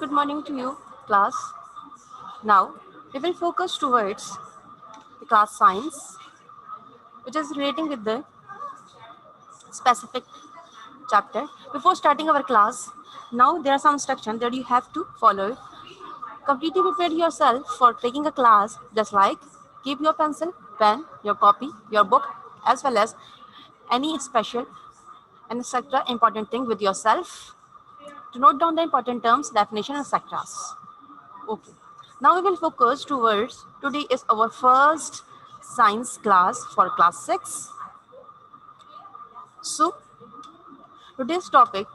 good morning to you, class. Now, we will focus towards the class science, which is relating with the specific chapter. Before starting our class, now there are some instructions that you have to follow. Completely prepare yourself for taking a class, just like keep your pencil, pen, your copy, your book, as well as any special and etc. important thing with yourself to note down the important terms, definition, and etc. Okay. Now we will focus towards today is our first science class for class 6. So today's topic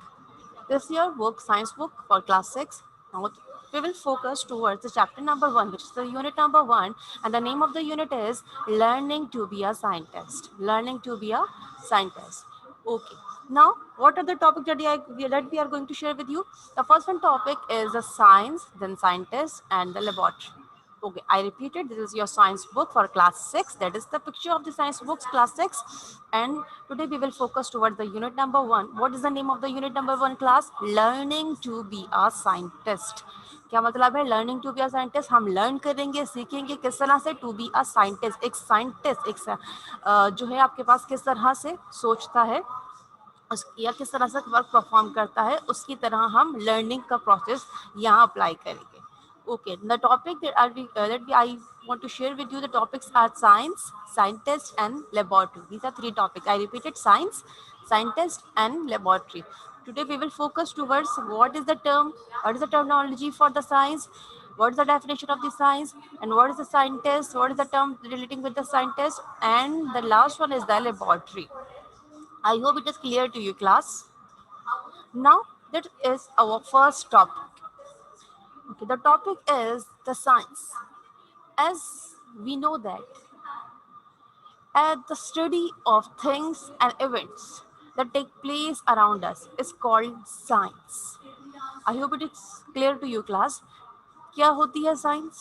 is your book science book for class 6. Now we will focus towards the chapter number 1, which is the unit number 1, and the name of the unit is learning to be a scientist. Learning to be a scientist. Okay. Now, what are the topics that we are going to share with you? The first one topic is the science, then scientist, and the laboratory. Okay, I repeated, this is your science book for class 6. That is the picture of the science books, class 6. And today we will focus towards the unit number 1. What is the name of the unit number 1 class? Learning to be a scientist. क्या मतलब है learning to be a scientist? हम learn करेंगे, सीखेंगे किस तरह से to be a scientist. एक साइंटिस्ट जो है आपके पास किस तरह से सोचता है या किस तरह से वर्क परफॉर्म करता है, उसकी तरह हम लर्निंग का प्रोसेस यहाँ अप्लाई करेंगे. Okay, the topic I want to share with you, the topics are science, scientist, and laboratory. These are three topics. I repeated: science, scientist, and laboratory. Today we will focus towards what is the term, what is the terminology for the science, what is the definition of the science, and what is the scientist, what is the term relating with the scientist, and the last one is the laboratory. I hope it is clear to you, class. Now that is our first topic. Okay, the topic is the science. As we know that the study of things and events that take place around us is called science. I hope it is clear to you, class. क्या होती है science?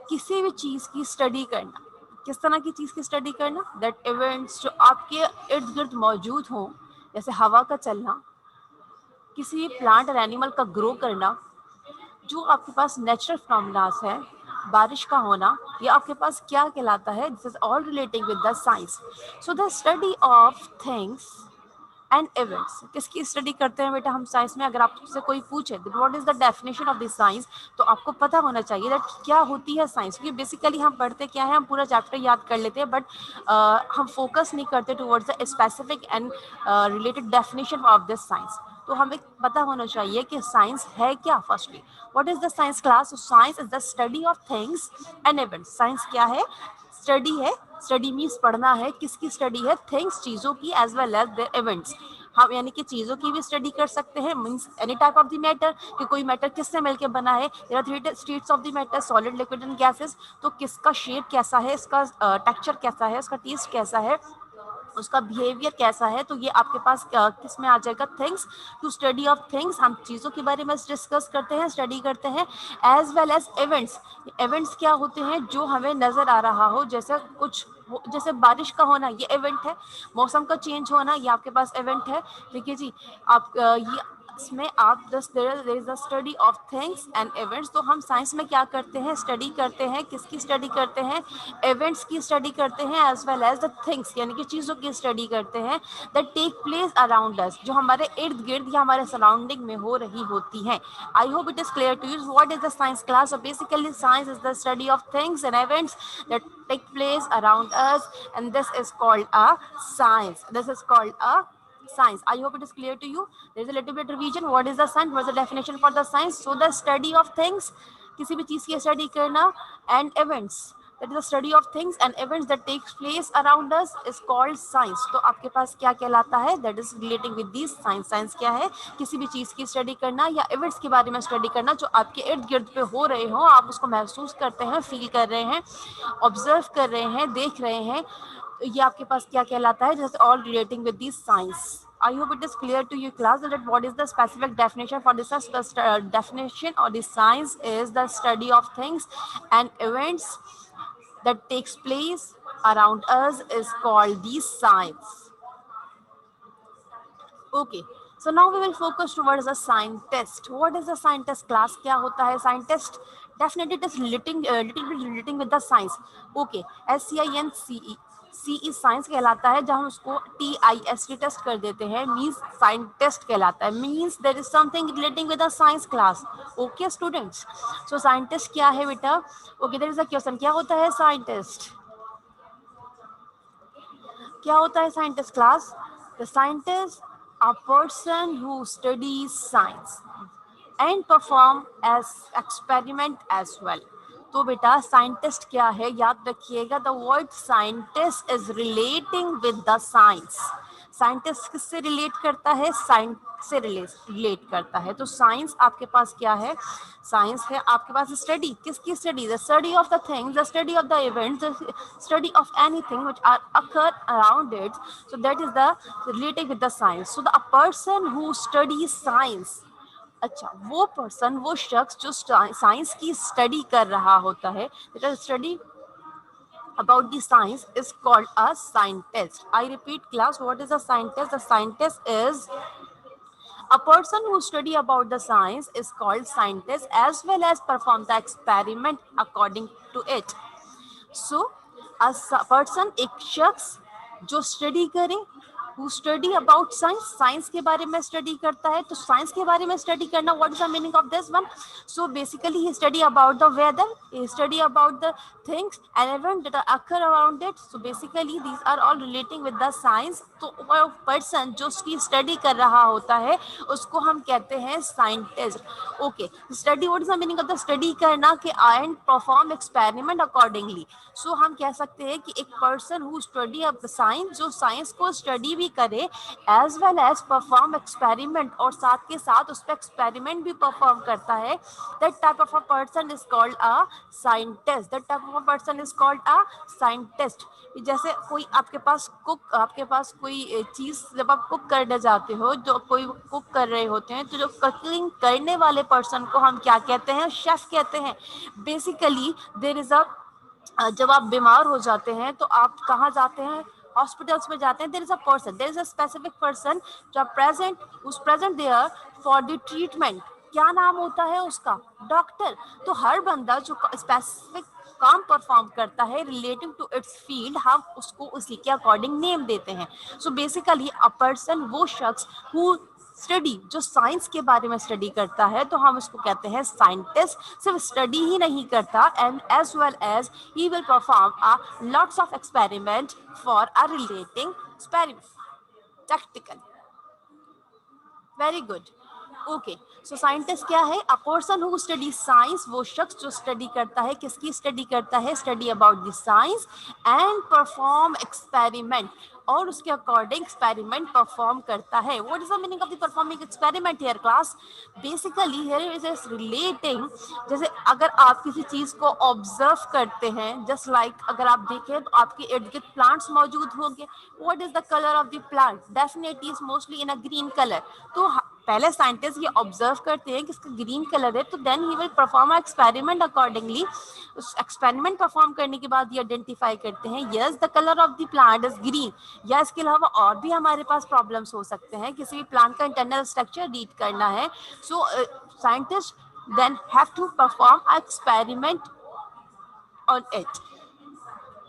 किसी भी चीज की study करना. किस तरह की चीज की स्टडी करना? दैट इवेंट्स जो आपके इर्द गिर्द मौजूद हों, जैसे हवा का चलना, किसी प्लांट और एनिमल का ग्रो करना, जो आपके पास नेचुरल फिनोमेनास है, बारिश का होना, ये आपके पास क्या कहलाता है? This is all relating with the science. So the study of things and events. किसकी स्टडी करते हैं बेटा हम साइंस में? अगर आपसे कोई पूछे what is the definition of this science, तो आपको पता होना चाहिए दैट क्या होती है साइंस. क्योंकि बेसिकली हम पढ़ते क्या है, हम पूरा चैप्टर याद कर लेते हैं, बट हम फोकस नहीं करते towards the specific and related definition of this science. तो हमें पता होना चाहिए कि साइंस है क्या. Firstly what is the science class? Science is the study of things and events. Science क्या है? स्टडी है. स्टडी मीन्स पढ़ना है. किसकी स्टडी है? थिंग्स, चीजों की, as well as the events. हम यानी कि चीजों की भी स्टडी कर सकते हैं, means any type of the matter, कि कोई मैटर किससे मिलकर बना है. There are three states of the matter: solid, liquid and gases. तो किसका शेप कैसा है, इसका टेक्सचर कैसा है, उसका टेस्ट कैसा है, उसका बिहेवियर कैसा है. तो ये आपके पास किस में आ जाएगा? Things. To study of things, हम चीज़ों के बारे में डिस्कस करते हैं, स्टडी करते हैं. As well as events. Events क्या होते हैं? जो हमें नज़र आ रहा हो, जैसे कुछ जैसे बारिश का होना, ये इवेंट है. मौसम का चेंज होना, ये आपके पास इवेंट है. ठीक है जी. आप ये इसमें आप there is the study of things and events. तो हम साइंस में क्या करते हैं? स्टडी करते हैं. किसकी स्टडी करते हैं? इवेंट्स की स्टडी करते हैं, as well as the things यानी कि चीज़ों की स्टडी करते हैं that take place around us, जो हमारे इर्द गिर्द या हमारे सराउंडिंग में हो रही होती हैं. I hope it is clear to you what is the science class. Basically science is the study of things and events that take place around us, and this is called a science. This is called a science. I hope it is clear to you. There is a little bit revision. What is the science? What is the definition for the science? So the study of things, किसी भी चीज की study करना, and events, that is the study of things and events that takes place around us is called science. तो आपके पास क्या कहलाता है? That is relating with these science. Science क्या है? किसी भी चीज की स्टडी करना या इवेंट्स के बारे में स्टडी करना जो आपके इर्द गिर्द पे हो रहे हो, आप उसको महसूस करते हैं, फील कर रहे हैं, ऑब्जर्व कर रहे हैं, देख रहे हैं. तो ये आपके पास क्या कहलाता है? जैसे all relating with these science. I hope it is clear to you, class, that what is the specific definition for this. The definition or the science is the study of things and events that takes place around us is called the science. Okay. So now we will focus towards the scientist. What is the scientist class? क्या होता है scientist? Definitely it is little bit relating with the science. Okay, SCINCE. C is science कहलाता है, जब हम उसको TIST test कर देते हैं मीन्स साइंटिस्ट कहलाता है, means there is something relating with the science class. Okay students, so scientist क्या है बेटा? Okay, there is a question, क्या होता है साइंटिस्ट? क्या होता है scientist class? The scientist a person who studies science and perform as experiment as well. तो बेटा साइंटिस्ट क्या है, याद रखिएगा, the word scientist is relating with the science. Scientist किससे रिलेट करता है? साइंस से रिलेट करता है. तो साइंस आपके पास क्या है? साइंस है आपके पास स्टडी. किसकी study? The study of the things, the study of the events, the study of anything which are occur around it. So that is the related with the science. So the a person who studies science. अच्छा, वो person, वो शख्स जो science की study कर रहा होता है, study about the science is called a scientist. I repeat class, what is a scientist? The scientist is a person who study about the science is called scientist as well as perform the experiment according to it. So person, एक शख्स जो study करे, who study about science, science के बारे में study करता है. तो साइंस के बारे में स्टडी करना, what is the meaning of this one? So basically he study about the weather, he study about the things and event that are occur around it. So basically these are all relating with the science. तो person जो उसकी study कर रहा होता है उसको हम कहते हैं scientist. Okay, study, what is the meaning of the study करना? कि and perform experiment accordingly. So हम कह सकते हैं कि एक person who study of the science, जो साइंस को स्टडी भी करे as well as perform experiment, और साथ के साथ उस पर एक्सपेरिमेंट भी परफॉर्म करता है, that type of a person is called a scientist. That type of a person is called a scientist. जैसे कोई आपके पास कोई चीज़, जब आप कुक करने जाते हो, जो कोई कुक कर रहे होते हैं, तो जो कुकिंग करने वाले पर्सन को हम क्या कहते हैं? शेफ कहते हैं. बेसिकली देयर इज अ, जब आप बीमार हो जाते हैं तो आप कहाँ जाते हैं? हॉस्पिटल्स में जाते हैं. There is a person, there is a specific person जो present there for the treatment. क्या नाम होता है उसका? डॉक्टर. तो हर बंदा जो स्पेसिफिक काम परफॉर्म करता है रिलेटिव टू इट्स फील्ड, हम उसको उसी के अकॉर्डिंग नेम देते हैं. सो बेसिकली अ पर्सन, वो शख्स हु स्टडी, जो साइंस के बारे में स्टडी करता है, तो हम उसको कहते हैं साइंटिस्ट. सिर्फ स्टडी ही नहीं करता, and as well as he will perform a lots of experiment for a relating experiment practical. Very good. Okay, so scientist क्या है? A person who study science, वो शख्स जो स्टडी करता है, किसकी स्टडी करता है? Study about the science and perform experiment, और उसके अकॉर्डिंग एक्सपेरिमेंट परफॉर्म करता है. What is the meaning of the performing experiment here class? Basically here is relating, जैसे अगर आप किसी चीज को ऑब्जर्व करते हैं, जस्ट लाइक अगर आप देखें तो आपके इर्द गिर्द प्लांट्स मौजूद होंगे. What is the colour of the plant? Definitely is mostly in a green colour. तो पहले साइंटिस्ट ये ऑब्जर्व करते हैं कि इसका ग्रीन कलर है, तो then he will perform experiment accordingly. उस एक्सपेरिमेंट परफॉर्म करने के बाद ये आइडेंटिफाई करते हैं, yes the colour of the plant is green. या इसके अलावा और भी हमारे पास प्रॉब्लम्स हो सकते हैं, किसी भी प्लांट का इंटरनल स्ट्रक्चर रीड करना है. So scientist then have to perform experiment on it.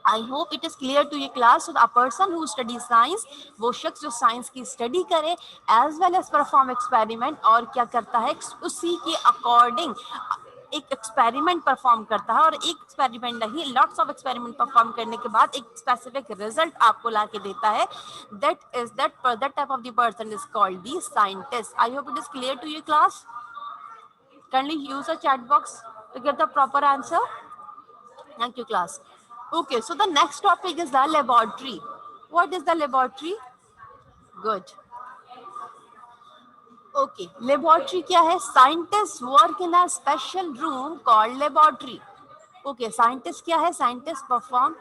I hope it is clear to ये class. A person who study science, वो शख्स जो साइंस की स्टडी करे as well as perform experiment, और क्या करता है? उसी के अकॉर्डिंग एक एक्सपेरिमेंट परफॉर्म करता है, और एक एक्सपेरिमेंट नहीं, लॉट्स ऑफ एक्सपेरिमेंट परफॉर्म करने के बाद एक स्पेसिफिक रिजल्ट आपको ला के देता है. That type of the person is called the scientist. I hope it is clear to ये class. Kindly use a chat box to get the proper answer. Thank you, class. Okay, so the next topic is the laboratory. What is the laboratory? Good. Okay, laboratory क्या है? Scientists work in a special room called laboratory. Okay, scientist क्या है? Scientists perform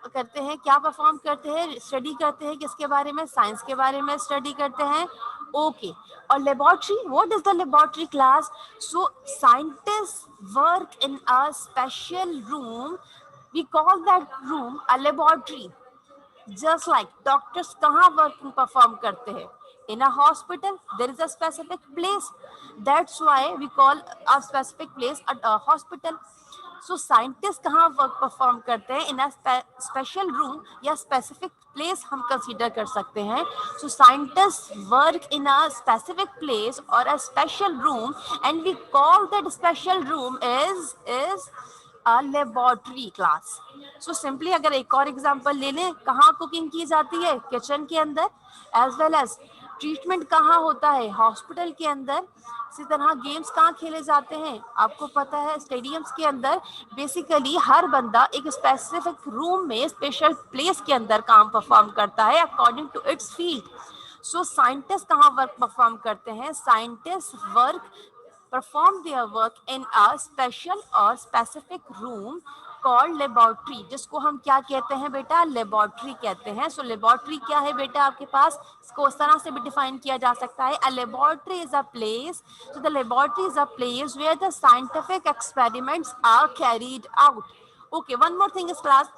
करते हैं, क्या perform करते हैं? Study करते हैं किसके बारे में? साइंस के बारे में स्टडी करते हैं. ओके, और laboratory, what is the laboratory class? So scientist work in a special room, we call that room a laboratory. Just like doctors कहाँ वर्किंग परफॉर्म करते हैं? In a hospital, there is a specific place. That's why we call a specific place a hospital. So scientists कहाँ work perform करते हैं? इन a special room या specific place हम consider कर सकते हैं. So scientists work in a specific place or a special room, and we call that special room is a laboratory class. So simply अगर एक और एग्जांपल ले लें, कहाँ कुकिंग की जाती है? किचन के अंदर. एज वेल एज ट्रीटमेंट कहाँ होता है? हॉस्पिटल के अंदर. इसी तरह गेम्स कहाँ खेले जाते हैं? आपको पता है स्टेडियम्स के अंदर. बेसिकली हर बंदा एक स्पेसिफिक रूम में स्पेशल प्लेस के अंदर काम परफॉर्म करता है according to its field. So scientist कहाँ वर्क परफॉर्म करते हैं? Scientist work perform their work in a special or specific room called laboratory, जिसको हम क्या कहते हैं बेटा? लेबोरेटरी कहते हैं. सो लेबोरेटरी क्या है बेटा आपके पास? इसको उस तरह से भी डिफाइन किया जा सकता है. A laboratory is a place, so the laboratory is a place where the scientific experiments are carried out. Okay, one more thing is class,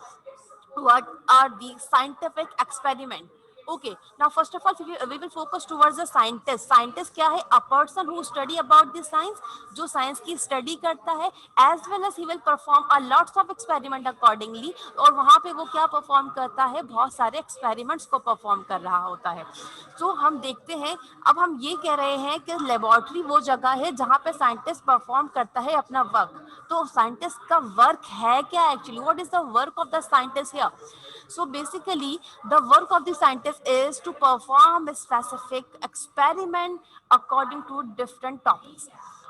what are the scientific experiment? Okay, now first of all we will focus towards the scientist. Scientist क्या है? A person who study about the science, जो science की study करता है. as well as he will perform a lots of experiment accordingly, और वहां पे वो क्या परफॉर्म करता है? बहुत सारे एक्सपेरिमेंट्स को परफॉर्म कर रहा होता है. तो हम देखते हैं, अब हम ये कह रहे हैं कि लेबोरेटरी वो जगह है जहाँ पे साइंटिस्ट परफॉर्म करता है अपना वर्क. तो साइंटिस्ट का वर्क है क्या actually? What is the work of the scientist here? So basically the work of the scientist is to perform a specific experiment according to different topics.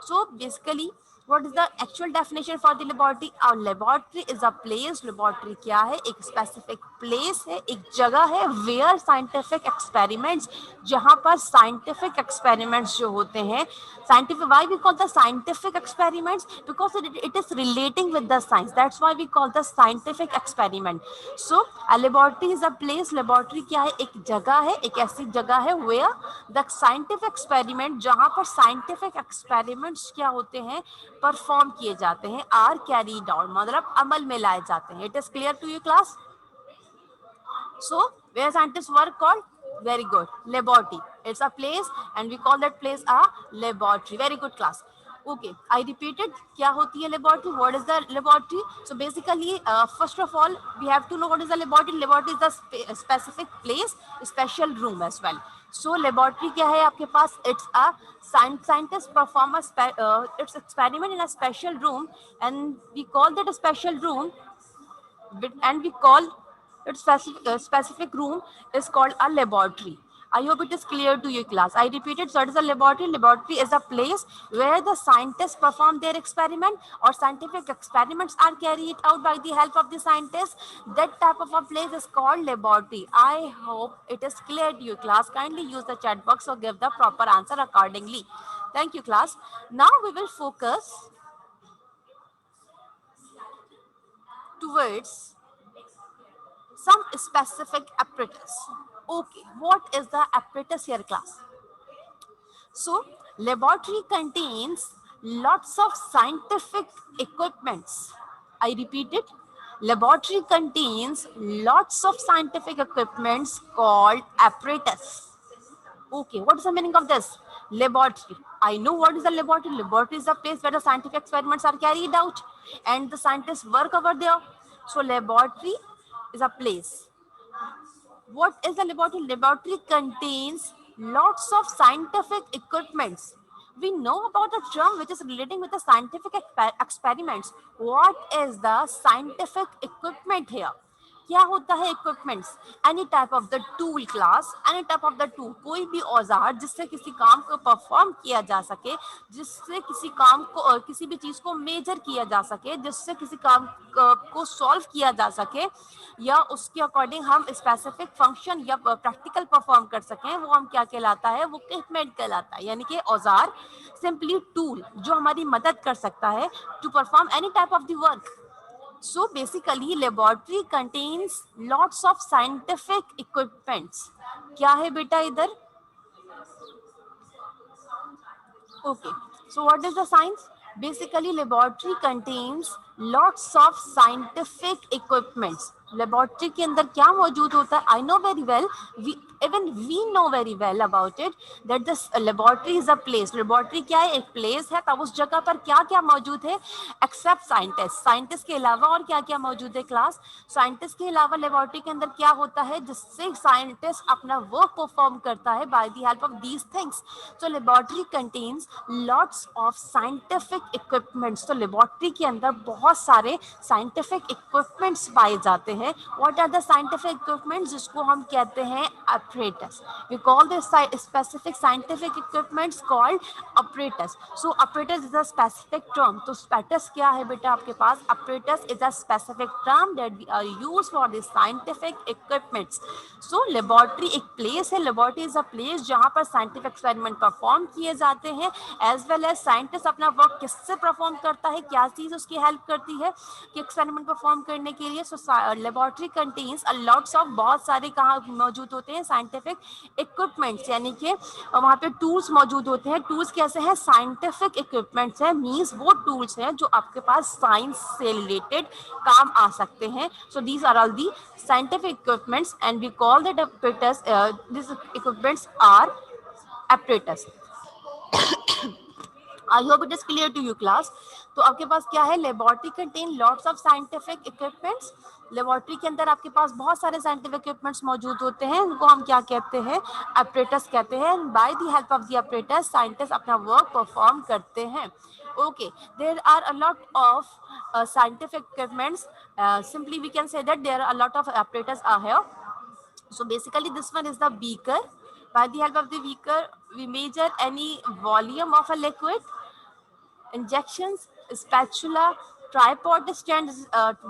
So basically what is the actual definition for the laboratory? Our laboratory is a place. laboratory क्या है? एक specific place है, एक जगह है where scientific experiments, जहाँ पर scientific experiments जो होते हैं, scientific, why we call the scientific experiments? Because it is relating with the science. That's why we call the scientific experiment. So a laboratory is a place. laboratory क्या है? एक जगह है, एक ऐसी जगह है where the scientific experiment, जहाँ पर scientific experiments क्या होते हैं? परफॉर्म किए जाते हैं. आर कैरीड आउट मतलब अमल में लाए जाते हैं. It is clear to you class? So where scientists work called? Very good, laboratory. It's a place and we call that place a laboratory. Very good class. Okay, I repeated. क्या होती है laboratory? What is the laboratory? So basically, first of all, we have to know what is the laboratory. Laboratory is the specific place, special room as well. So laboratory क्या है आपके पास? It's a scientist perform its experiment in a special room, and we call that a special room, and we call its specific room is called a laboratory. I hope it is clear to you class. I repeated, so it is a laboratory. Laboratory is a place where the scientists perform their experiment or scientific experiments are carried out by the help of the scientists. That type of a place is called laboratory. I hope it is clear to you class. Kindly use the chat box or give the proper answer accordingly. Thank you class. Now we will focus towards some specific apparatus. Okay, what is the apparatus here class? So laboratory contains lots of scientific equipments. I repeat it. Laboratory contains lots of scientific equipments called apparatus. Okay, what is the meaning of this? Laboratory. I know what is a laboratory. Laboratory is a place where the scientific experiments are carried out and the scientists work over there. So laboratory is a place. What is a laboratory? Laboratory contains lots of scientific equipments. We know about the term which is relating with the scientific experiments. What is the scientific equipment here? क्या होता है equipments? Any type of the tool class, any type of the tool, कोई भी औजार जिससे किसी काम को परफॉर्म किया जा सके, जिससे किसी काम को किसी भी चीज को मेजर किया जा सके, जिससे किसी काम को सॉल्व किया जा सके या उसके अकॉर्डिंग हम स्पेसिफिक फंक्शन या प्रैक्टिकल परफॉर्म कर सकें, वो हम क्या कहलाता है? वो इक्विपमेंट कहलाता है. यानी कि औजार, सिंपली टूल जो हमारी मदद कर सकता है to perform any type of the work. So basically laboratory contains lots of scientific equipments. क्या है बेटा इधर? Okay, so what is the science? Basically laboratory contains lots of scientific equipments, laboratory के अंदर क्या मौजूद होता है? I know very well, even we know very well about it that this laboratory is a place. Laboratory क्या है? एक place है। तब उस जगह पर क्या क्या मौजूद है? एक्सेप्ट साइंटिस्ट, साइंटिस्ट के अलावा और क्या क्या मौजूद है क्लास? साइंटिस्ट के अलावा लेबोरेटरी के अंदर क्या होता है जिससे साइंटिस्ट अपना वर्क परफॉर्म करता है by the help of these things? So laboratory contains lots of scientific equipments. तो लेबोरेटरी के अंदर बहुत सारे साइंटिफिक इक्विपमेंट्स पाए जाते हैं. What are the scientific equipments? जिसको हम कहते हैं apparatus. We call this specific scientific equipments called apparatus. So apparatus is a specific term. तो apparatus क्या है बेटा आपके पास? Apparatus is a specific term that we are used for the scientific equipments. So laboratory एक place है. Laboratory is a place जहाँ पर scientific experiment perform किए जाते हैं, एज वेल एज साइंटिस्ट अपना वर्क किससे परफॉर्म करता है, क्या चीज उसकी हेल्प करती है कि एक्सपेरिमेंट परफॉर्म करने के लिए. So laboratory contains a lots of, बहुत सारे कहाँ मौजूद होते हैं? साइंटिफिक इक्विपमेंट्स, यानी कि वहाँ पे टूल्स मौजूद होते हैं. टूल्स कैसे हैं? साइंटिफिक इक्विपमेंट्स है, मीन्स वो टूल्स हैं जो आपके पास साइंस से रिलेटेड काम आ सकते हैं. So these are all the scientific equipments and we call that apparatus, these equipments are apparatus. I hope it is clear to you class. तो आपके पास क्या है? Laboratory contain lots of scientific equipments. Laboratory के अंदर आपके पास बहुत सारे साइंटिफिक इक्विपमेंट्स मौजूद होते हैं, उनको हम क्या कहते हैं? apparatus कहते हैं. Bye the help of the apparatus scientist अपना वर्क परफॉर्म करते हैं. Okay, there are a lot of scientific equipments. Simply we can say that there are a lot of apparatus are here. So basically this one is the beaker. By the help of the beaker we measure any volume of a liquid. Injections, spatula, tripod stand.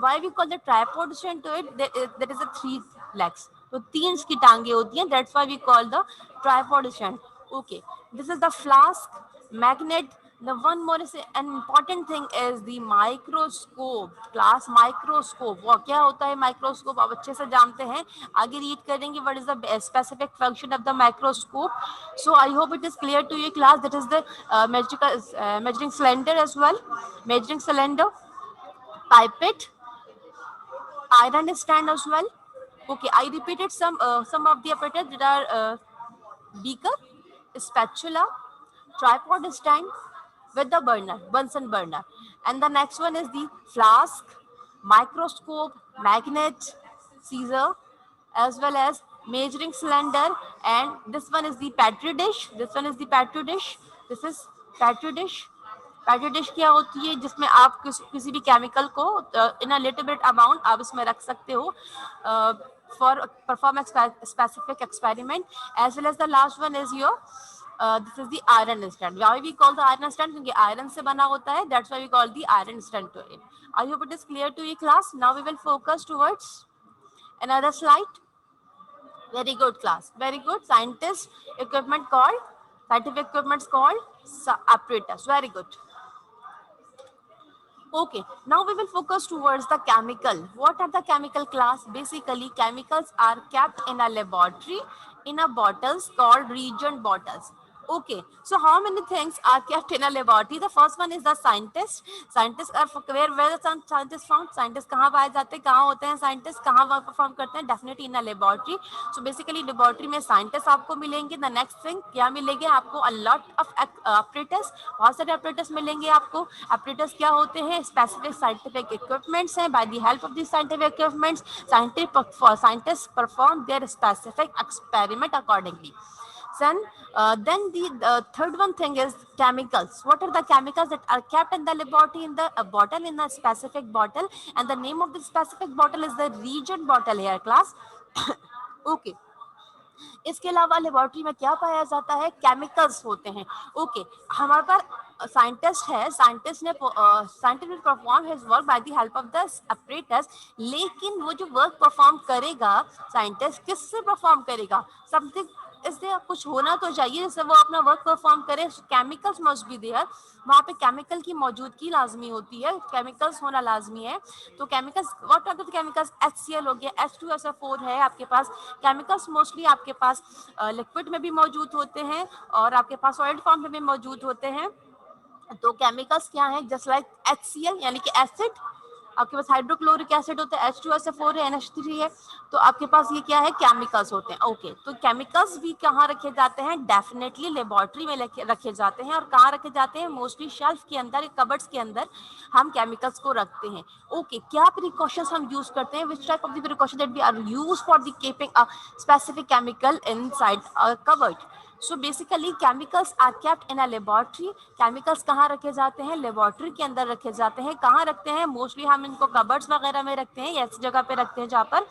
Why we call the tripod stand to it? There is a three legs. तो तीन इसकी टांगे होती हैं. That's why we call the tripod stand. Okay, this is the flask, magnet. The one more is an important thing is the microscope. Class microscope. वो क्या होता है microscope? आप अच्छे से जानते हैं. आगे read करेंगे what is the specific function of the microscope. So I hope it is clear to you class. That is the measuring cylinder as well. Measuring cylinder, pipette, iron stand as well. Okay, I repeated some of the apparatus that are beaker, spatula, tripod stand with the burner, Bunsen burner. And the next one is the flask, microscope, magnet, scissor, as well as measuring cylinder. And this one is the petri dish. This one is the petri dish. This is petri dish. Petri dish क्या होती है? जिसमें आप किसी भी chemical को in a little bit amount आप इसमें रख सकते हो for perform specific experiment. As well as the last one is your this is the iron stand. Why we call the iron stand? क्योंकि आयरन से बना होता है. That's why we call the iron stand to it. I hope it is clear to you class. Now we will focus towards another slide. Very good class. Very good. Scientist equipment called, scientific equipments called apparatus. Very good. Okay, now we will focus towards the chemical. What are the chemical class? Basically, chemicals are kept in a laboratory in a bottles called reagent bottles. Okay, so how many things are kept in a laboratory? The first one is the scientist. Scientists are where the scientists found? Scientists कहाँ पाए जाते हैं? कहाँ होते हैं scientists? कहाँ work perform करते हैं? Definitely in a laboratory. So basically laboratory में scientists आपको मिलेंगे. The next thing क्या मिलेंगे आपको? A lot of apparatus. बहुत सारे apparatus मिलेंगे आपको. Apparatus क्या होते हैं? Specific scientific equipments हैं. By the help of these scientific equipments, scientists perform their specific experiment accordingly. Then the third one thing is chemicals. What are the chemicals that are kept in the laboratory in the bottle, in a specific bottle, and the name of the specific bottle is the reagent bottle here class. Okay. इसके अलावा laboratory में क्या पाया जाता है? Chemicals होते हैं. Okay, हमारे पास साइंटिस्ट है. साइंटिस्ट ने scientist perform his work by the help of the apparatus. लेकिन वो जो वर्क परफॉर्म करेगा साइंटिस्ट, किससे परफॉर्म करेगा? समथिंग इससे कुछ होना तो चाहिए जिससे वो अपना वर्क परफॉर्म करे. Chemicals must be there. वहाँ पे केमिकल की मौजूदगी लाजमी होती है. केमिकल्स होना लाजमी है. तो chemicals, what are the chemicals? HCl हो गया, H2SO4 है आपके पास. केमिकल्स मोस्टली आपके पास लिक्विड में भी मौजूद होते हैं और आपके पास सॉलिड फॉर्म में भी मौजूद होते हैं. तो केमिकल्स क्या है? जस्ट लाइक HCl यानी कि एसिड, आपके पास हाइड्रोक्लोरिक एसिड होता है, H2SO4 है, NH3 है, तो आपके पास ये क्या है, केमिकल्स होते हैं। ओके, तो केमिकल्स भी कहाँ रखे जाते हैं, डेफिनेटली लेबोरेटरी में रखे जाते हैं। और कहाँ रखे जाते हैं, मोस्टली शेल्फ के अंदर, कबर्ड्स के अंदर हम केमिकल्स को रखते हैं। ओके, क्या प्रिकॉशंस हम यूज करते हैं, which type of the precaution that we are use for the keeping a specific chemical inside a cupboard. So basically chemicals are kept in a laboratory. Chemicals कहाँ रखे जाते हैं, लेबोरेटरी के अंदर रखे जाते हैं। कहाँ रखते हैं, मोस्टली हम इनको कबर्ड्स वगैरह में रखते हैं, ऐसी जगह पे रखते हैं जहाँ पर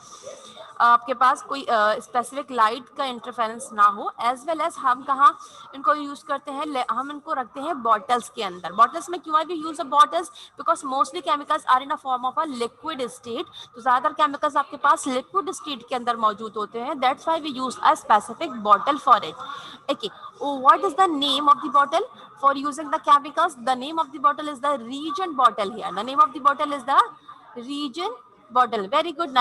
आपके पास कोई स्पेसिफिक लाइट का इंटरफेरेंस ना हो। एज वेल एज हम कहाँ इनको यूज करते हैं, हम इनको रखते हैं बॉटल्स के अंदर। बॉटल्स में क्यों भी use of bottles, because mostly chemicals are in a form of a liquid state, तो ज्यादातर केमिकल्स आपके पास लिक्विड स्टेट के अंदर मौजूद होते हैं। That's why we use a specific bottle for it. Okay, what is the name of the bottle for using the chemicals? The name of the bottle is the reagent bottle here. The name of the bottle is the reagent bottle. Very good.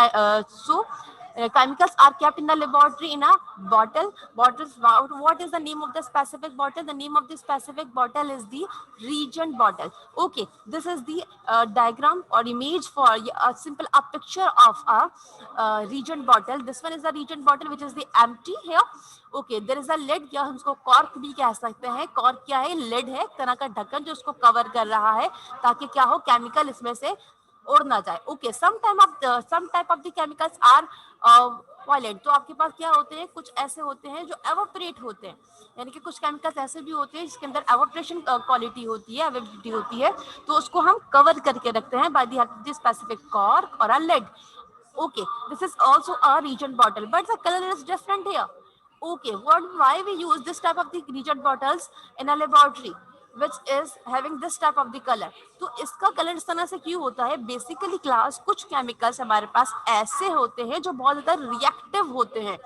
Chemicals are kept in the laboratory in a bottle. Bottles. What is the name of the specific bottle? The name of the specific bottle is the reagent bottle. Okay, this is the diagram or image for a simple a picture of a reagent bottle. This one is the reagent bottle which is the empty here. Okay, there is a lid, या हम उसको cork भी कह सकते हैं। Cork क्या है, lead है, एक तरह का ढक्कन जो उसको कवर कर रहा है ताकि क्या हो, केमिकल इसमें से उड़ ना जाए। Okay, some type of the chemicals are violent. तो आपके पास क्या होते हैं, कुछ ऐसे होते हैं जो एवोपरेट होते हैं, यानी कि कुछ केमिकल्स ऐसे भी होते हैं जिसके अंदर एवोपरेशन क्वालिटी होती है, अवेबिलिटी होती है, तो उसको हम कवर करके रखते हैं bye the help of the specific cork और अ lead. Okay, this is also a region bottle, but the color is different here. Okay, why we use this type of the region bottles in a laboratory, which is having this type of the color? तो इसका colour इस तरह से क्यों होता है? Basically class, कुछ chemicals हमारे पास ऐसे होते हैं जो बहुत ज्यादा रिएक्टिव होते हैं।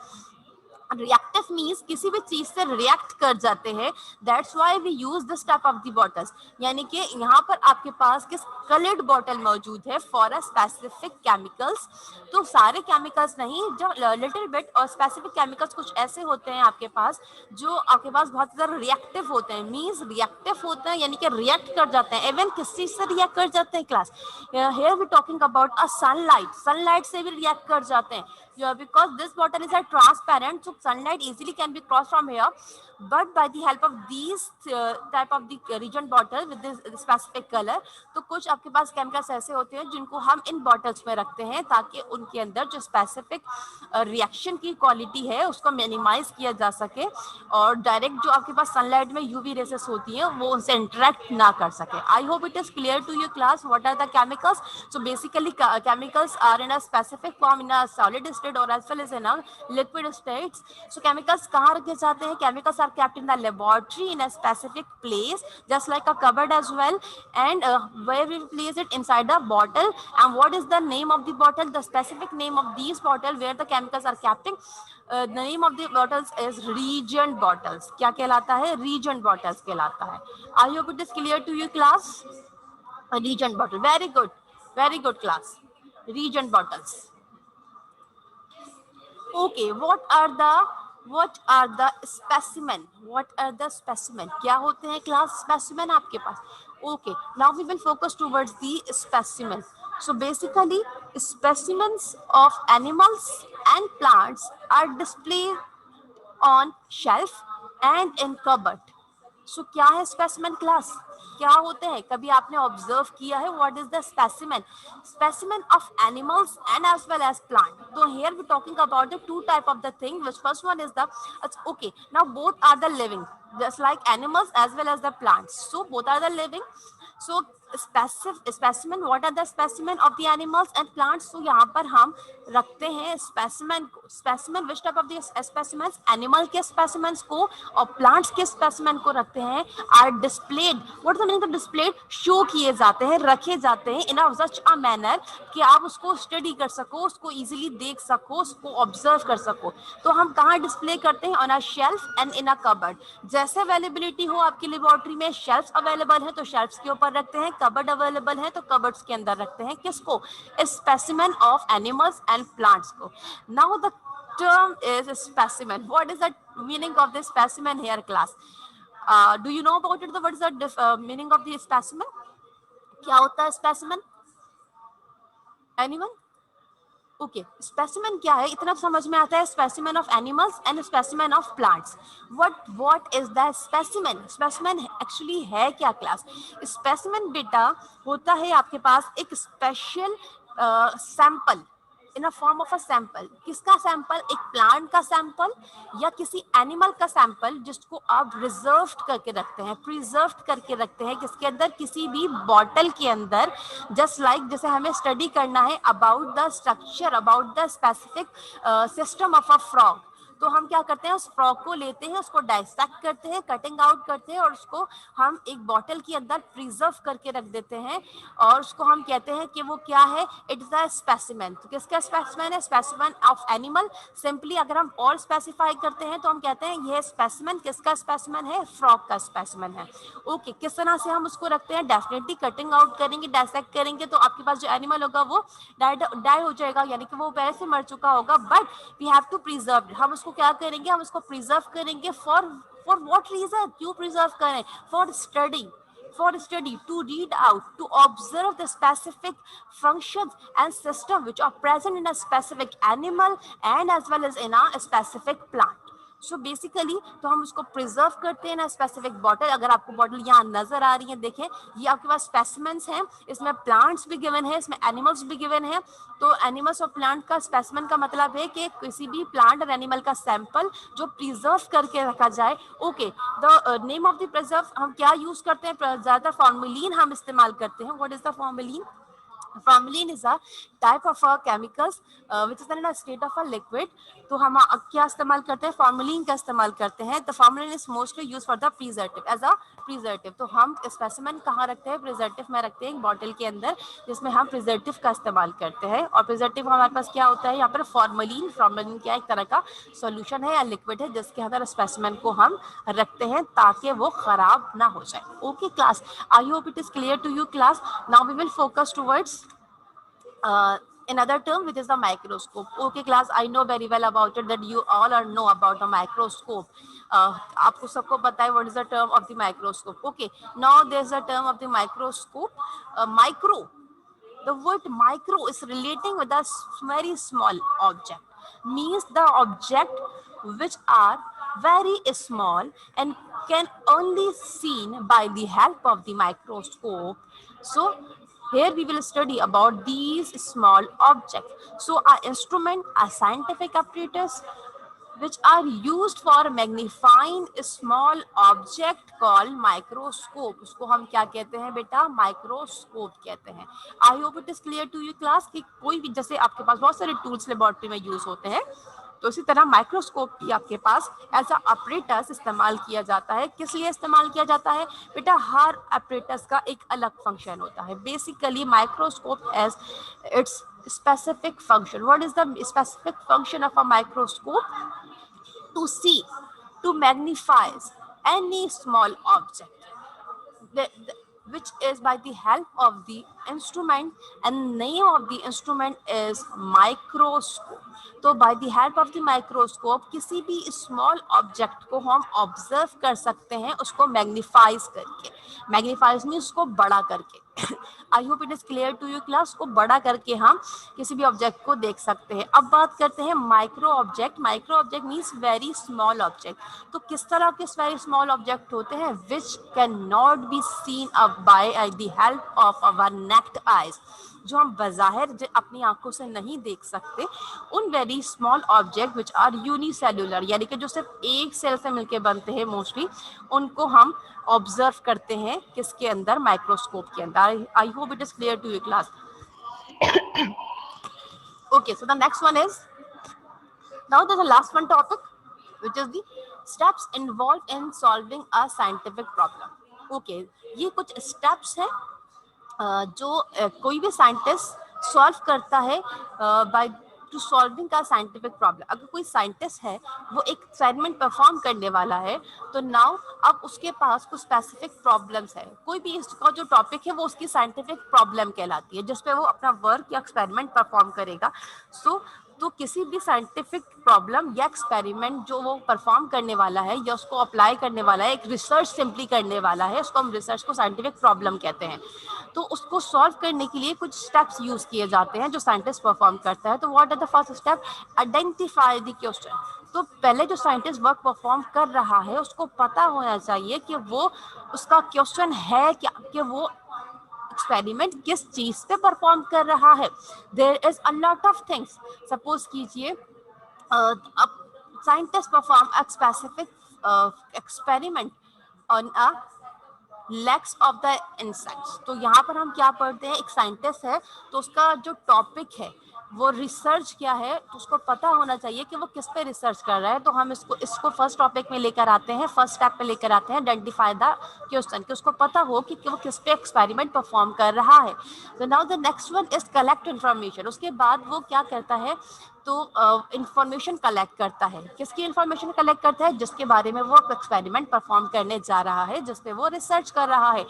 रिएक्टिव मीन्स किसी भी चीज से रिएक्ट कर जाते हैं। That's why we use this type of the bottles. यानी कि यहाँ पर आपके पास किस कलर्ड बॉटल मौजूद है फॉर अ स्पेसिफिक केमिकल्स। तो सारे केमिकल्स नहीं, जो लिटिल बिट और स्पेसिफिक केमिकल्स कुछ ऐसे होते हैं आपके पास जो आपके पास बहुत ज्यादा रिएक्टिव होते हैं। मीन्स रिएक्टिव होते हैं यानी कि रिएक्ट कर जाते हैं। इवन किस चीज से रिएक्ट कर जाते हैं class, here we talking about a sunlight. Sunlight से भी रिएक्ट कर जाते हैं। Because this bottle is a transparent, so sunlight easily can be crossed from here. But by the help of these type of the region bottle with this specific color, तो कुछ आपके पास chemicals ऐसे होते हैं जिनको हम इन बॉटल्स में रखते हैं ताकि उनके अंदर जो स्पेसिफिक रिएक्शन की क्वालिटी है उसको मिनिमाइज किया जा सके, और डायरेक्ट जो आपके पास सनलाइट में यूवी रेसेस होती हैं वो उनसे इंटरेक्ट ना कर सके। I hope it is clear to your class what are the chemicals. So basically, chemicals are in a specific form in a solid state or as well as in a liquid states. So chemicals कहाँ रखे जाते हैं? Chemicals are kept in the laboratory in a specific place, just like a cupboard as well. And where we place it inside the bottle. And what is the name of the bottle? The specific name of these bottle where the chemicals are kept. The name of the bottles is reagent bottles. क्या कहलाता है? Reagent bottles कहलाता है। I hope it is clear to you, class. A reagent bottle. Very good class. Reagent bottles. Okay, what are the specimen? What are the specimen? क्या होते हैं class specimen आपके पास? Okay, now we will focus towards the specimen. So basically, specimens of animals and plants are displayed on shelf and in cupboard. सो क्या है specimen class? क्या होते हैं? कभी आपने ऑब्जर्व किया है what is the specimen? Specimen of animals and as well as plant. तो here we talking about the two type of the thing, which first one is the okay, now both are the living just like animals as well as the plants, so both are the living. So specific specimen, what are the specimen of the animals and plants? So यहाँ पर हम रखते हैं specimen को। Specimen which type of the specimens? Animal के specimens को और plants के स्पेसिमेन को रखते हैं। Are displayed, what is the meaning of displayed? Show किए जाते हैं, रखे जाते हैं इन सच अ मैनर कि आप उसको स्टडी कर सको, उसको इजीली देख सको, उसको ऑब्जर्व कर सको। तो हम कहाँ डिस्प्ले करते हैं? On a shelf and in a cupboard. जैसे अवेलेबिलिटी हो आपकी लेबोरेटरी में, शेल्फ अवेलेबल है तो शेल्फ्स के ऊपर रखते हैं, कबर्ड अवेलेबल है तो कबर्ड्स के अंदर रखते हैं। किसको? Specimen of animals and plants को। Now the term is specimen. What is the meaning of this specimen here, class? Do you know about it? What is the meaning of the specimen? क्या होता है specimen? Anyone? Okay, specimen क्या है इतना समझ में आता है, specimen of animals and specimen of plants. What is the specimen? Specimen actually है क्या क्लास? स्पेसिमेन बेटा होता है आपके पास एक special sample in a form of a sample. किसका सैंपल? एक प्लांट का सैंपल या किसी एनिमल का सैंपल जिसको आप रिजर्व करके रखते हैं, प्रिजर्व करके रखते हैं किसके अंदर? किसी भी बॉटल के अंदर. जस्ट लाइक जैसे हमें स्टडी करना है about the structure, about the specific system of a frog, तो हम क्या करते हैं, उस फ्रॉग को लेते हैं, उसको डाइसेक्ट करते हैं, कटिंग आउट करते हैं और उसको हम एक बॉटल के अंदर प्रिजर्व करके रख देते हैं और उसको हम कहते हैं कि वो क्या है? It is a specimen. तो किसका स्पेसिमेन है? Specimen of animal. सिंपली अगर हम और स्पेसिफाई करते हैं तो हम कहते हैं यह स्पेसिमेन किसका स्पेसिमेन है? फ्रॉग का स्पेसिमेन है. ओके, किस तरह से हम उसको रखते हैं? डेफिनेटली कटिंग आउट करेंगे, डाइसेक्ट करेंगे तो आपके पास जो एनिमल होगा वो डाई हो जाएगा, यानी कि वो पहले से मर चुका होगा. But we have to preserve. हम उसको क्या करेंगे? हम उसको प्रिजर्व करेंगे फॉर व्हाट रीजन? क्यों प्रिजर्व करें? For study. For study, to read out, to observe the specific functions and system which are present in a specific animal and as well as in a specific plant. So basically तो हम उसको preserve करते हैं ना specific bottle. अगर आपको bottle यहाँ नजर आ रही है, देखें ये आपके पास स्पेसिमेंस हैं, इसमें प्लांट्स भी गिवन है, इसमें एनिमल्स भी गिवन है. तो एनिमल्स और प्लांट का स्पेसिमेन का मतलब है कि किसी भी प्लांट और एनिमल का सैंपल जो प्रिजर्व करके रखा जाए. Okay, the name of the preserve हम क्या यूज करते हैं? ज्यादातर फॉर्मेलिन हम इस्तेमाल करते हैं. What is the formalin? Formalin is a type of a chemicals which is in a state of a liquid. तो हम क्या इस्तेमाल करते हैं? फॉर्मेलिन का इस्तेमाल करते हैं. The formalin is mostly use for the preservative, as a preservative. तो हम स्पेसिमेन कहाँ रखते हैं? प्रिजर्वेटिव में रखते हैं, एक बॉटल के अंदर जिसमें हम प्रिजर्वेटिव का इस्तेमाल करते हैं. और प्रिजर्वेटिव हमारे पास क्या होता है यहाँ पर? फॉर्मेलिन. फॉर्मेलिन क्या एक तरह का सॉल्यूशन है या लिक्विड है जिसके अंदर स्पेसिमेन को हम रखते हैं ताकि वो खराब ना हो जाए. Okay class, I hope it is clear to you class. Now we will focus towards another term which is the microscope. Okay class, I know very well about it that you all are know about the microscope. आपको सबको पता है what is the term of the microscope. Okay, now there's a term of the microscope. Micro, the word micro is relating with a very small object, means the object which are very small and can only seen by the help of the microscope. So here we will study about these small objects. So our instrument, our scientific apparatus which are used for magnifying a small object called microscope. उसको हम क्या कहते हैं बेटा? Microscope कहते हैं. I hope it is clear to you class कि कोई भी, जैसे आपके पास बहुत सारे टूल्स लेबोरेटरी में यूज होते हैं, तो इसी तरह माइक्रोस्कोप भी आपके पास एज अ ऑपरेटर्स इस्तेमाल किया जाता है. किस लिए इस्तेमाल किया जाता है बेटा? हर ऑपरेटर्स का एक अलग फंक्शन होता है. Basically microscope as its specific function. What is the specific function of a microscope? To see, to magnify any small object, which is by the help of the instrument, and name of the instrument is microscope. तो by the help of the microscope किसी भी small object को हम observe कर सकते हैं, उसको magnifies करके. magnifies means उसको बड़ा करके. I hope it is clear to you class. को बड़ा करके हम किसी भी ऑब्जेक्ट को देख सकते हैं. अब बात करते हैं micro object. Micro object means very small object. तो किस तरह के वेरी स्मॉल ऑब्जेक्ट होते हैं? Which can not be seen bye the help of our necked eyes, जो हम बज़ाहिर अपनी आंखों से नहीं देख सकते. उन very small object which are unicellular, यानी कि जो सिर्फ एक सेल से मिलके बनते हैं मोस्टली, उनको हम ऑब्जर्व करते हैं किसके अंदर? माइक्रोस्कोप के अंदर. I hope it is clear to you class. Okay, so the next one is, now there's a last one topic which is the steps involved in solving a scientific problem. Okay, ये कुछ steps हैं जो कोई भी scientist solve करता है by two solving का scientific problem. अगर कोई साइंटिस्ट है, वो एक एक्सपेरिमेंट परफॉर्म करने वाला है, तो नाउ अब उसके पास कुछ स्पेसिफिक प्रॉब्लम्स है. कोई भी इसका जो टॉपिक है वो उसकी साइंटिफिक प्रॉब्लम कहलाती है जिसपे वो अपना वर्क या एक्सपेरिमेंट परफॉर्म करेगा. सो तो किसी भी साइंटिफिक प्रॉब्लम या एक्सपेरिमेंट जो वो परफॉर्म करने वाला है या उसको अप्लाई करने वाला है, एक रिसर्च सिंपली करने वाला है, उसको हम रिसर्च को साइंटिफिक प्रॉब्लम कहते हैं। तो उसको सॉल्व करने के लिए कुछ स्टेप्स यूज किए जाते हैं जो साइंटिस्ट परफॉर्म करता है। तो what are the first step? Identify the question. तो पहले जो साइंटिस्ट वर्क परफॉर्म कर रहा है उसको पता होना चाहिए कि वो उसका क्वेश्चन है क्या, कि वो एक्सपेरिमेंट किस चीज पे परफॉर्म कर रहा है। There is a lot of things. Suppose कीजिए अब scientist perform a specific experiment on a legs of the insects. तो यहाँ पर हम क्या पढ़ते हैं, एक साइंटिस्ट है तो उसका जो टॉपिक है वो रिसर्च क्या है, तो उसको पता होना चाहिए कि वो किस पे रिसर्च कर रहा है। तो हम इसको इसको फर्स्ट टॉपिक में लेकर आते हैं, फर्स्ट स्टेप पे लेकर आते हैं, आइडेंटिफाई द क्वेश्चन, कि उसको पता हो कि वो किस पे एक्सपेरिमेंट परफॉर्म कर रहा है। तो now the next one is collect information. उसके बाद वो क्या करता है, तो इंफॉर्मेशन कलेक्ट करता है। किसकी इंफॉर्मेशन कलेक्ट करता है? जिसके बारे में वो एक्सपेरिमेंट परफॉर्म करने जा रहा है, जिस पे वो रिसर्च कर रहा है।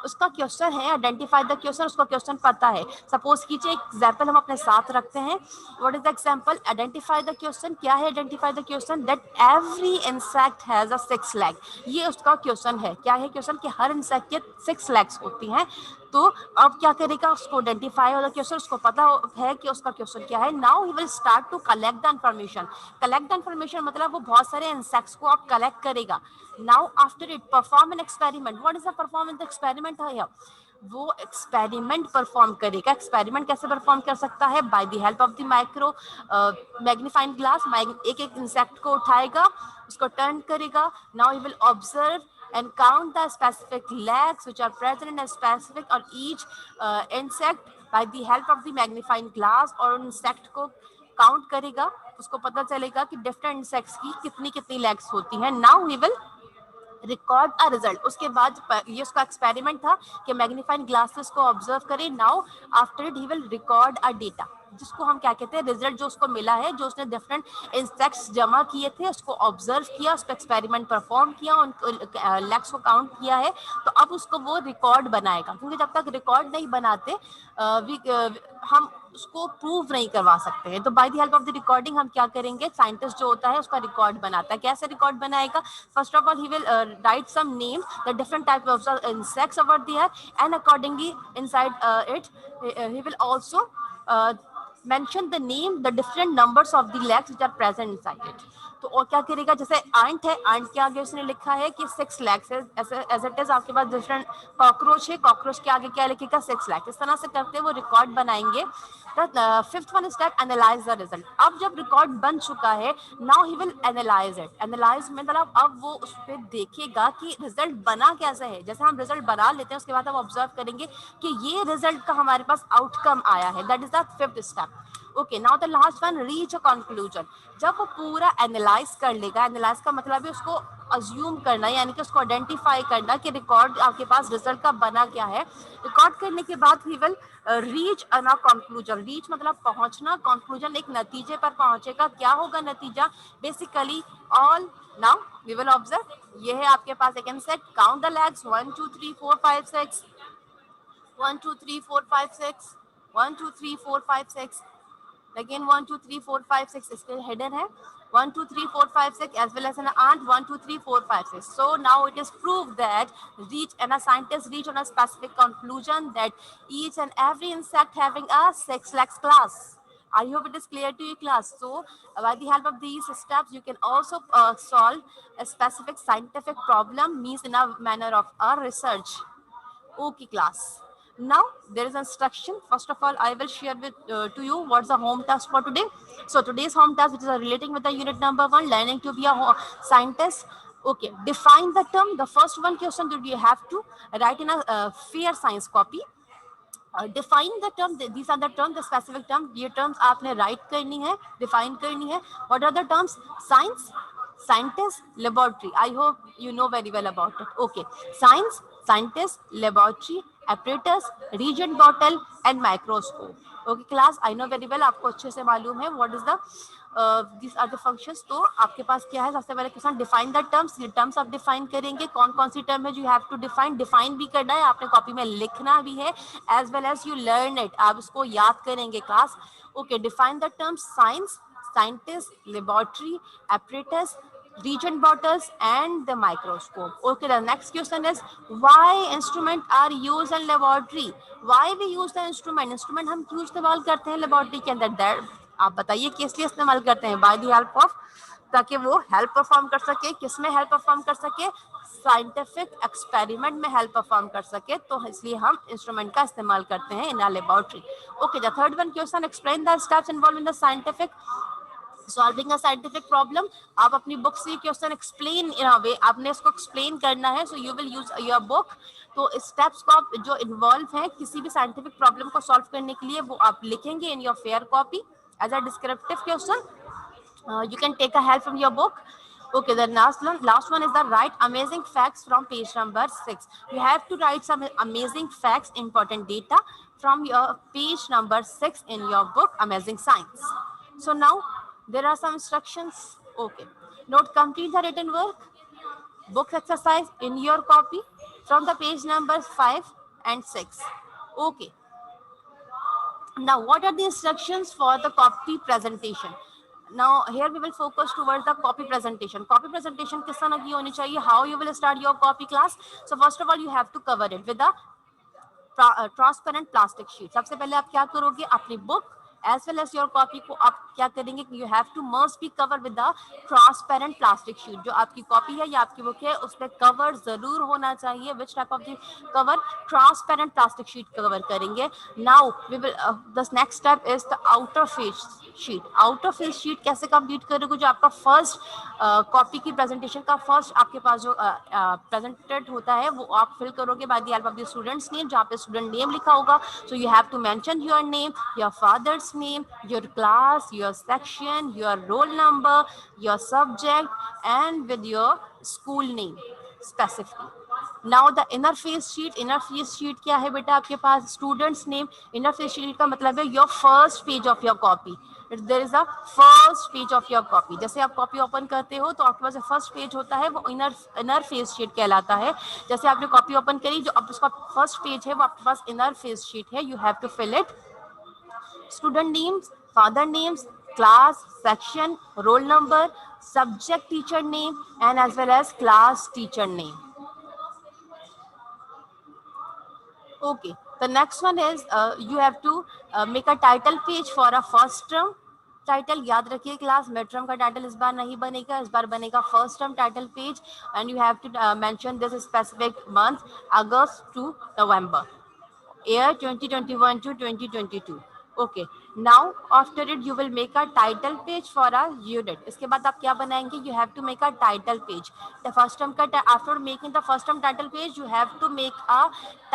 उसका क्वेश्चन है आइडेंटिफाई द क्वेश्चन, उसको क्वेश्चन पता है। सपोज कीजिए एक एग्जाम्पल हम अपने साथ रखते हैं। What is the example? Identify the question. क्या है identify the question? That every insect has a 6 leg. ये उसका क्वेश्चन है। क्या है क्वेश्चन? कि हर इंसेक्ट के 6 लेग्स होती हैं। तो अब क्या करेगा, उसको आइडेंटिफाई वाला क्वेश्चन, उसको पता है कि उसका क्वेश्चन क्या है। Now he will start to collect the information. Collect the information मतलब वो बहुत सारे इंसेक्ट्स को अब कलेक्ट करेगा। Now after it perform an experiment. What is the perform in the experiment है? वो एक्सपेरिमेंट परफॉर्म करेगा। एक्सपेरिमेंट कैसे परफॉर्म कर सकता है? By the help of the micro magnifying glass. एक एक इंसेक्ट को उठाएगा, उसको टर्न करेगा। Now he will observe and count the specific legs which are present in a specific or each insect by the help of the magnifying glass। और उन insect को count करेगा, उसको पता चलेगा कि डिफरेंट इंसेक्ट्स की कितनी कितनी लेग्स होती हैं। Now he will record a result. उसके बाद ये उसका एक्सपेरिमेंट था कि मैग्नीफाइंग ग्लासेस को ऑब्जर्व करे। Now after it he will record a data, जिसको हम क्या कहते हैं, रिजल्ट जो उसको मिला है, जो उसने डिफरेंट इंसेक्ट्स जमा किए थे, उसको ऑब्जर्व किया, उस पर एक्सपेरिमेंट परफॉर्म किया, उन लेग्स को काउंट किया है। तो अब उसको वो रिकॉर्ड बनाएगा, क्योंकि जब तक रिकॉर्ड नहीं बनाते हम उसको प्रूव नहीं करवा सकते हैं। तो bye the help of the recording हम क्या करेंगे, साइंटिस्ट जो होता है उसका रिकॉर्ड बनाता है। कैसे रिकॉर्ड बनाएगा? First of all he will write some name the different type of insects over there, and accordingly inside it he will also mention the name the different numbers of the legs which are present inside it। तो और क्या करेगा, जैसे aunt है, aunt के आगे उसने लिखा है कि 6 लेग्स है, एज इट इज आपके पास डिफरेंट कॉकरोच है, कॉकरोच के आगे क्या लिखेगा, 6 लेग्स। इस तरह से करते वो रिकॉर्ड बनाएंगे। Fifth one step analyse the result. अब जब रिकॉर्ड बन चुका है, now he will analyse it. Analyse मतलब अब वो उस पर देखेगा कि रिजल्ट बना कैसे है। जैसे हम रिजल्ट बना लेते हैं, उसके बाद हम ऑब्जर्व करेंगे कि ये रिजल्ट का हमारे पास आउटकम आया है। That is the fifth step. Okay, now the last one, reach a conclusion. जब वो पूरा एनालाइज कर लेगा, एनालाइज का मतलब है उसको अज्यूम करना, यानी कि उसको आइडेंटिफाई करना कि रिकॉर्ड आपके पास रिजल्ट का बना क्या है। रिकॉर्ड करने के बाद he will reach a conclusion. Reach मतलब पहुंचना, कंक्लूजन एक नतीजे पर पहुंचेगा। क्या होगा नतीजा? Basically all. Now we will observe, ये है आपके पास एक insect. Count the legs, 1 2 3 4 5 6, 1 2 3 4 5 6, 1 2 3 4 5 6, again 1 2 3 4 5 6 इसके header है, 1 2 3 4 5 6 as well as an ant 1 2 3 4 5 6। So now it is proved that reach and a scientist reach on a specific conclusion that each and every insect having a 6 legs class। I hope it is clear to you class। So by the help of these steps you can also solve a specific scientific problem, means in a manner of a research। Okay class, now there is instruction. First of all I will share with to you what's the home task for today. So today's home task, which is relating with the unit number 1, learning to be a scientist. Okay, define the term. The first one question that you have to write in a fair science copy। Define the term, these are the term, the specific term. ये terms आपने write करनी है, define करनी है। What are the terms? Science, scientist, laboratory. I hope you know very well about it. Okay, science, scientist, laboratory, apparatus, reagent bottle and microscope। Okay class, I know very well, आपको अच्छे से मालूम है what is the this are the functions. तो आपके पास क्या है, सबसे पहले क्वेश्चन डिफाइन द टर्म्स, ये टर्म्स आप डिफाइन करेंगे, कौन कौन सी टर्म है जो you have to define, define भी करना है आपने, कॉपी में लिखना भी है, as well as you learn it, आप इसको याद करेंगे class. Okay, define the terms science, scientist, laboratory, apparatus, reagent bottles, and the microscope. Okay, the next question is why instrument are used in laboratory? Why we use the instrument? Instrument हम क्यों इस्तेमाल करते हैं laboratory के अंदर? आप बताइए किस लिए इस्तेमाल करते हैं? बाय द हेल्प ऑफ, ताकि वो हेल्प परफॉर्म कर सके, किस में हेल्प परफॉर्म कर सके? साइंटिफिक एक्सपेरिमेंट में हेल्प परफॉर्म कर सके, तो इसलिए हम इंस्ट्रूमेंट का इस्तेमाल करते हैं इन are laboratory. Okay, the third one question, explain the steps involve in the scientific solving a scientific problem. आप अपनी बुक से क्वेश्चन एक्सप्लेन इन अ वे, आपने इसको एक्सप्लेन करना है, so you will use your book. तो स्टेप्स को आप जो इन्वॉल्व हैं किसी भी साइंटिफिक प्रॉब्लम को सॉल्व करने के लिए, वो आप लिखेंगे in your fair copy as a descriptive question. You can take a help from your book. Okay, the last one is the write amazing facts from page number 6. You have to write some amazing facts, important data from your page number 6 in your book Amazing Science. So now there are some instructions. Okay, note, complete the written work, book exercise in your copy from the page numbers 5 and 6. Okay, now what are the instructions for the copy presentation? Now here we will focus towards the copy presentation. Copy presentation किस तरह की होनी चाहिए? How you will start your copy class? So first of all you have to cover it with a transparent plastic sheet. सबसे पहले आप क्या करोगे, अपनी book as well as your copy को आप क्या करेंगे, you have to must be cover with the transparent plastic sheet. जो आपकी कॉपी है या आपकी बुक है उस पर कवर जरूर होना चाहिए। Which type of the cover? Transparent plastic sheet cover करेंगे। Now we will the next step is the outer face sheet. Outer face sheet कैसे कंप्लीट करोगे? जो आपका फर्स्ट कॉपी की प्रेजेंटेशन का फर्स्ट आपके पास जो प्रेजेंटेड होता है वो आप फिल करोगे by the help of the students name, जहाँ पे स्टूडेंट नेम लिखा होगा। So you have to mention your name, your father's name, your class, your section, your roll number, your subject and with your school name specifically. Now the inner face sheet. Inner face sheet क्या है बेटा आपके पास? Students name. Inner face sheet का मतलब है your first page of your copy. There is a first page of your copy. जैसे आप कॉपी ओपन करते हो तो आपके पास फर्स्ट पेज होता है, वो इनर इनर फेस शीट कहलाता है। जैसे आपने कॉपी ओपन करी, जो अब उसका फर्स्ट पेज है वो आपके पास इनर फेस शीट है। You have to fill it student names, father names, class, section, roll number, subject teacher name, and as well as class teacher name. Okay, the next one is you have to make a title page for a first term. Title याद रखिए class, mid term का title इस बार नहीं बनेगा, इस बार बनेगा first term title page. And you have to mention this specific month, August to November, year 2021 to 2022. Okay, now after it you will make a title page for a unit. इसके बाद आप क्या बनाएंगे? You have to make a title page. The first term का after making the first term title page you have to make a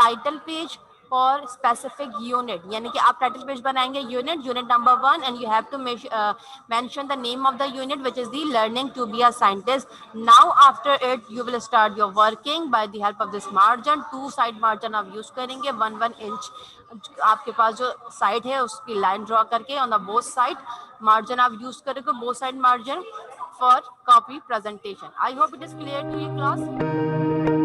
title page for specific unit. यानी कि आप title page बनाएंगे unit number 1 and you have to mention the name of the unit which is the learning to be a scientist. Now after it you will start your working by the help of this margin. Two side margin आप use करेंगे, 1 1 inch आपके पास जो side है उसकी line draw करके on the both side margin आप use करोगे, both side margin for copy presentation. I hope it is clear to you class.